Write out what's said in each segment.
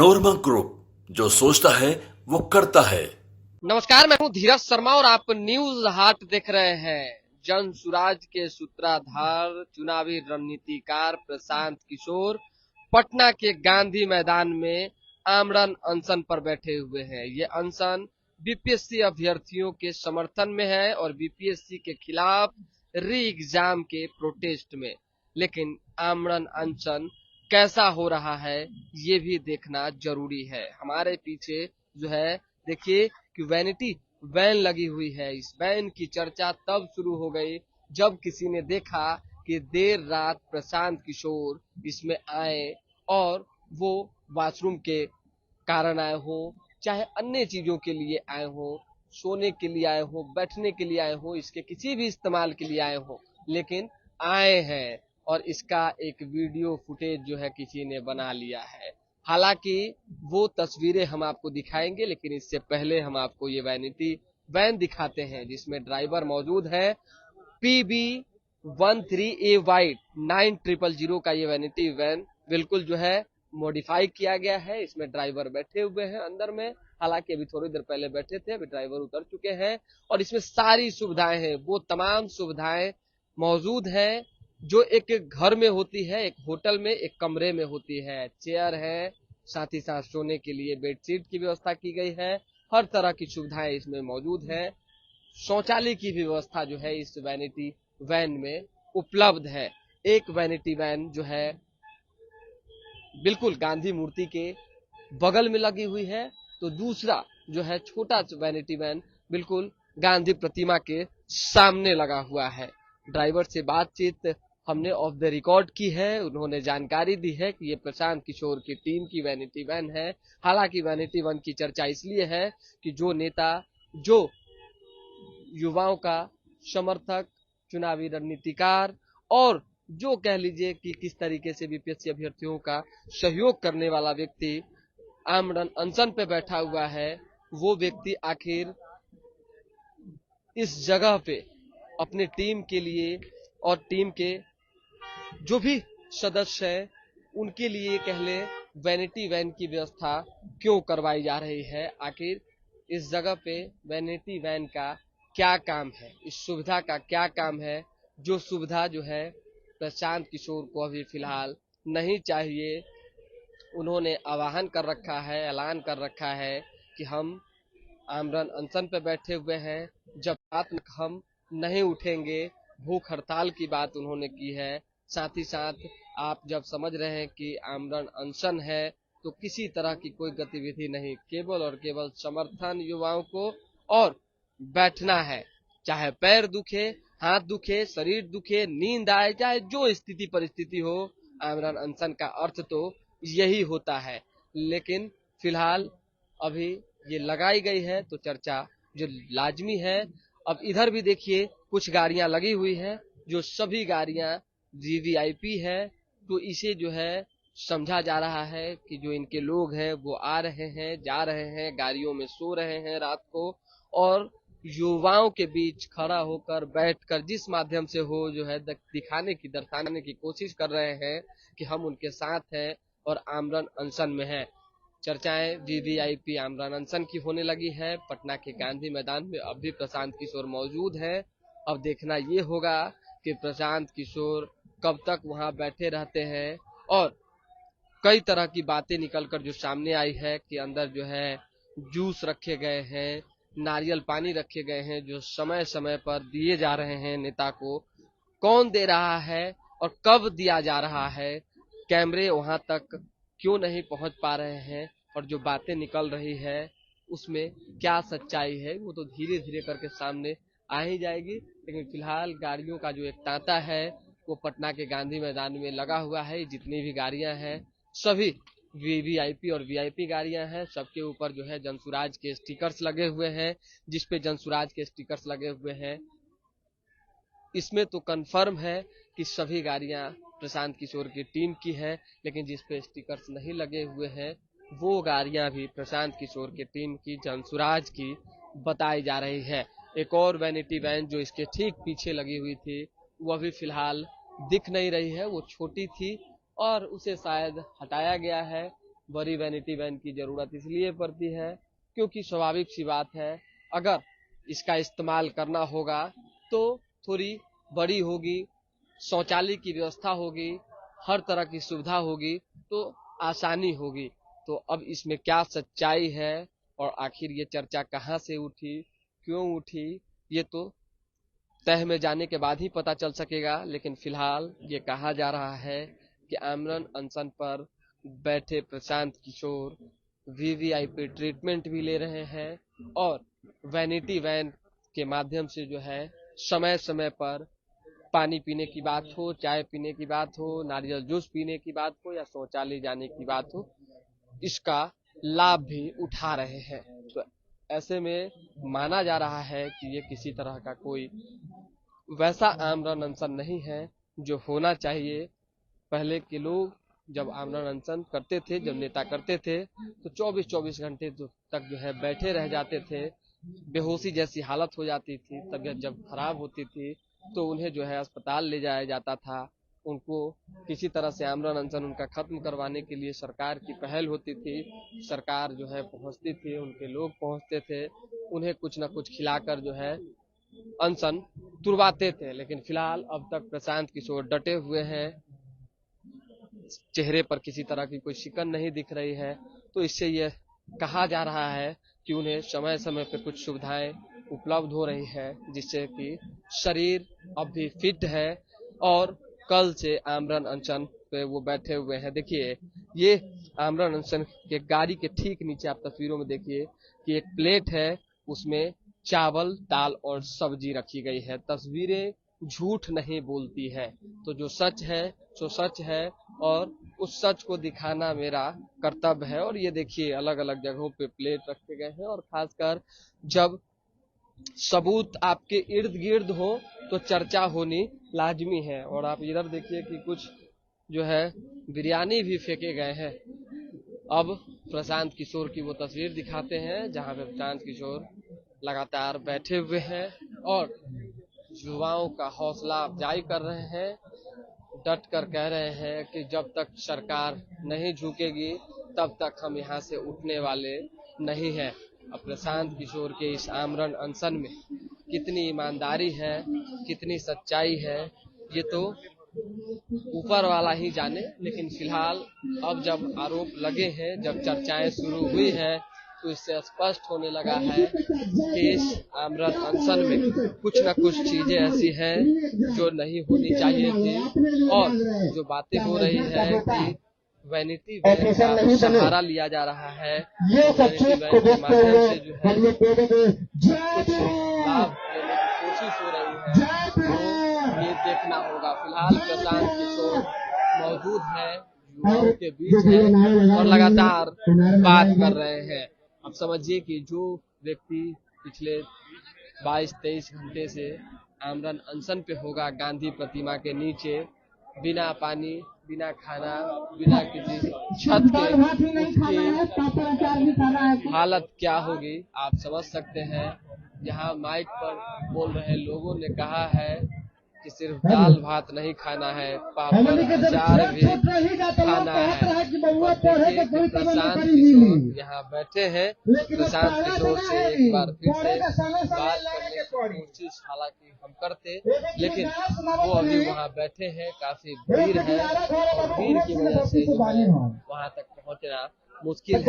Manorama group, जो सोचता है वो करता है। नमस्कार, मैं हूं धीरज शर्मा और आप न्यूज हाट देख रहे हैं। जन सुराज के सूत्रधार चुनावी रणनीतिकार प्रशांत किशोर पटना के गांधी मैदान में आमरण अनशन पर बैठे हुए हैं। ये अनशन बीपीएससी अभ्यर्थियों के समर्थन में है और बीपीएससी के खिलाफ री एग्जाम के प्रोटेस्ट में। लेकिन आमरण अनशन कैसा हो रहा है ये भी देखना जरूरी है। हमारे पीछे जो है देखिए कि वैनिटी वैन लगी हुई है। इस वैन की चर्चा तब शुरू हो गई जब किसी ने देखा कि देर रात प्रशांत किशोर इसमें आए और वो वॉशरूम के कारण आए हो, चाहे अन्य चीजों के लिए आए हो, सोने के लिए आए हो, बैठने के लिए आए हो, इसके किसी भी इस्तेमाल के लिए आए हो, लेकिन आए हैं और इसका एक वीडियो फुटेज जो है किसी ने बना लिया है। हालांकि वो तस्वीरें हम आपको दिखाएंगे, लेकिन इससे पहले हम आपको ये वैनिटी वैन दिखाते हैं जिसमें ड्राइवर मौजूद है। PB13A वाइट 9000 का ये वैनिटी वैन बिल्कुल जो है मॉडिफाई किया गया है। इसमें ड्राइवर बैठे हुए हैं अंदर में, हालांकि अभी थोड़ी देर पहले बैठे थे, अभी ड्राइवर उतर चुके हैं और इसमें सारी सुविधाएं हैं। वो तमाम सुविधाएं मौजूद हैं जो एक घर में होती है, एक होटल में, एक कमरे में होती है। चेयर है, साथ ही साथ सोने के लिए बेडशीट की व्यवस्था की गई है। हर तरह की सुविधाएं इसमें मौजूद है। शौचालय की व्यवस्था जो है इस वैनिटी वैन में उपलब्ध है। एक वैनिटी वैन जो है बिल्कुल गांधी मूर्ति के बगल में लगी हुई है, तो दूसरा जो है छोटा वैनिटी वैन बिल्कुल गांधी प्रतिमा के सामने लगा हुआ है। ड्राइवर से बातचीत हमने ऑफ द रिकॉर्ड की है। उन्होंने जानकारी दी है कि ये प्रशांत किशोर की टीम की वैनिटी वैन है। हालांकि वैनिटी वैन की चर्चा इसलिए है कि जो नेता, जो युवाओं का समर्थक, चुनावी रणनीतिकार और जो कह लीजिए कि किस तरीके से बीपीएससी अभ्यर्थियों का सहयोग करने वाला व्यक्ति आमरण अनशन पे बैठा हुआ है, वो व्यक्ति आखिर इस जगह पे अपनी टीम के लिए और टीम के जो भी सदस्य है उनके लिए कह ले वैनिटी वैन की व्यवस्था क्यों करवाई जा रही है। आखिर इस जगह पे वैनिटी वैन का क्या काम है, इस सुविधा का क्या काम है, जो सुविधा जो है प्रशांत किशोर को अभी फिलहाल नहीं चाहिए। उन्होंने आह्वान कर रखा है, ऐलान कर रखा है कि हम आमरण अनशन पे बैठे हुए हैं, जब तक हम नहीं उठेंगे। भूख हड़ताल की बात उन्होंने की है। साथ ही साथ आप जब समझ रहे हैं कि आमरण अनशन है तो किसी तरह की कोई गतिविधि नहीं, केवल और केवल समर्थन युवाओं को और बैठना है। चाहे पैर दुखे, हाथ दुखे, शरीर दुखे, नींद आए, चाहे जो स्थिति परिस्थिति हो, आमरण अनशन का अर्थ तो यही होता है। लेकिन फिलहाल अभी ये लगाई गई है तो चर्चा जो लाजमी है। अब इधर भी देखिए कुछ गाड़ियां लगी हुई है, जो सभी गाड़ियां वीवीआईपी है, तो इसे जो है समझा जा रहा है कि जो इनके लोग हैं वो आ रहे हैं, जा रहे हैं, गाड़ियों में सो रहे हैं रात को और युवाओं के बीच खड़ा होकर, बैठकर, जिस माध्यम से हो जो है दिखाने की, दर्शाने की कोशिश कर रहे हैं कि हम उनके साथ हैं और आमरण अनशन में है। चर्चाएं वीवीआईपी आमरण अनशन की होने लगी है। पटना के गांधी मैदान में अब भी प्रशांत किशोर मौजूद है। अब देखना ये होगा कि प्रशांत किशोर कब तक वहां बैठे रहते हैं। और कई तरह की बातें निकलकर जो सामने आई है कि अंदर जो है जूस रखे गए हैं, नारियल पानी रखे गए हैं, जो समय समय पर दिए जा रहे हैं नेता को। कौन दे रहा है और कब दिया जा रहा है, कैमरे वहां तक क्यों नहीं पहुंच पा रहे हैं, और जो बातें निकल रही है उसमें क्या सच्चाई है, वो तो धीरे धीरे करके सामने आ ही जाएगी। लेकिन फिलहाल गाड़ियों का जो एक तांता है वो पटना के गांधी मैदान में लगा हुआ है। जितनी भी गाड़ियां हैं सभी वीवीआईपी और वीआईपी गाड़ियां हैं। सबके ऊपर जो है जनसुराज के स्टिकर्स लगे हुए हैं। जिसपे जनसुराज के स्टिकर्स लगे हुए हैं, इसमें तो कंफर्म है कि सभी गाड़ियां प्रशांत किशोर की टीम की है। लेकिन जिसपे स्टिकर्स नहीं लगे हुए हैं वो गाड़ियां भी प्रशांत किशोर की टीम की, जनसुराज की बताई जा रही है। एक और वैनिटी वैन जो इसके ठीक पीछे लगी हुई थी वो अभी फिलहाल दिख नहीं रही है। वो छोटी थी और उसे शायद हटाया गया है। बड़ी वैनिटी वैन की जरूरत इसलिए पड़ती है क्योंकि स्वाभाविक सी बात है, अगर इसका इस्तेमाल करना होगा तो थोड़ी बड़ी होगी, शौचालय की व्यवस्था होगी, हर तरह की सुविधा होगी तो आसानी होगी। तो अब इसमें क्या सच्चाई है और आखिर ये चर्चा कहाँ से उठी, क्यों उठी, ये तो तह में जाने के बाद ही पता चल सकेगा। लेकिन फिलहाल ये कहा जा रहा है कि आमरण अनशन पर बैठे प्रशांत किशोर वीवीआईपी ट्रीटमेंट भी ले रहे हैं और वैनिटी वैन के माध्यम से जो है समय समय पर पानी पीने की बात हो, चाय पीने की बात हो, नारियल जूस पीने की बात हो या शौचालय जाने की बात हो, इसका लाभ भी उठा रहे हैं। तो ऐसे में माना जा रहा है कि ये किसी तरह का कोई वैसा आमरण अनशन नहीं है जो होना चाहिए। पहले के लोग जब आमरण अनशन करते थे, जब नेता करते थे तो 24-24 घंटे तक जो है बैठे रह जाते थे, बेहोशी जैसी हालत हो जाती थी, तबीयत जब खराब होती थी तो उन्हें जो है अस्पताल ले जाया जाता था। उनको किसी तरह से आमरण अनशन उनका खत्म करवाने के लिए सरकार की पहल होती थी, सरकार जो है पहुंचती थी, उनके लोग पहुंचते थे, उन्हें कुछ न कुछ खिलाकर जो है अनशन तुड़वाते थे। लेकिन फिलहाल अब तक प्रशांत किशोर डटे हुए हैं, चेहरे पर किसी तरह की कोई शिकन नहीं दिख रही है। तो इससे यह कहा जा रहा है कि उन्हें समय समय पर कुछ सुविधाएं उपलब्ध हो रही है, जिससे कि शरीर अब भी फिट है और कल से आमरण अनशन पे वो बैठे हुए हैं। देखिए, ये आमरण अनशन के गाड़ी के ठीक नीचे आप तस्वीरों में देखिए कि एक प्लेट है, उसमें चावल, दाल और सब्जी रखी गई है। तस्वीरें झूठ नहीं बोलती है, तो जो सच है सो सच है और उस सच को दिखाना मेरा कर्तव्य है। और ये देखिए, अलग अलग जगहों पे प्लेट रखे गए हैं और खासकर जब सबूत आपके इर्द गिर्द हो तो चर्चा होनी लाजमी है। और आप इधर देखिए कि कुछ जो है बिरयानी भी फेंके गए हैं। अब प्रशांत किशोर की वो तस्वीर दिखाते हैं जहां पे प्रशांत किशोर लगातार बैठे हुए हैं और युवाओं का हौसला अफजाई कर रहे हैं, डट कर कह रहे हैं कि जब तक सरकार नहीं झुकेगी तब तक हम यहाँ से उठने वाले नहीं हैं। अब प्रशांत किशोर के इस आमरण अनशन में कितनी ईमानदारी है, कितनी सच्चाई है, ये तो ऊपर वाला ही जाने। लेकिन फिलहाल अब जब आरोप लगे हैं, जब चर्चाएं शुरू हुई है, तो इससे स्पष्ट होने लगा है कि इस आमरण अनशन में कुछ न कुछ चीजें ऐसी हैं जो नहीं होनी चाहिए थी। और जो बातें हो रही है कि वैनिटी वैन का सहारा लिया जा रहा है, वैनिटी वैन के माध्यम से जो है कुछ लाभ लेने की कोशिश हो रही है, तो ये देखना होगा। फिलहाल प्रशांत किशोर मौजूद है, युवाओं के बीच है और लगातार बात कर रहे हैं। अब समझिए कि जो व्यक्ति पिछले 22-23 घंटे से आमरण अनशन पे होगा गांधी प्रतिमा के नीचे, बिना पानी, बिना खाना, बिना किसी छत के, उसकी हालत क्या होगी आप समझ सकते हैं। यहाँ माइक पर बोल रहे लोगों ने कहा है कि सिर्फ दाल भात नहीं खाना है, पापड़ अचार भी खाना है। और देखिए कि प्रशांत किशोर यहाँ बैठे हैं। प्रशांत किशोर से एक बार फिर से बात करने की कोशिश हालांकि हम करते, लेकिन वो अभी वहाँ बैठे हैं, काफी भीड़ है और भीड़ की वजह से जो है वहाँ तक पहुँचना मुश्किल है।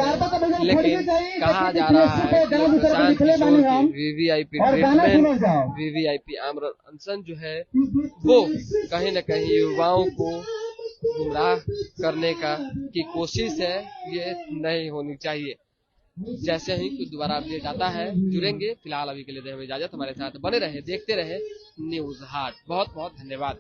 लेकिन कहा जा रहा है कि प्रशांत किशोर की वीवीआईपी ट्रीटमेंट, वीवीआईपी आमरण अनशन जो है वो कहीं न कहीं युवाओं को गुमराह करने की कोशिश है, ये नहीं होनी चाहिए। जैसे ही कुछ दोबारा अपडेट आता है जुड़ेंगे। फिलहाल अभी के लिए दें हमें इजाजत, हमारे साथ बने रहे, देखते रहे न्यूज हाट। बहुत बहुत धन्यवाद।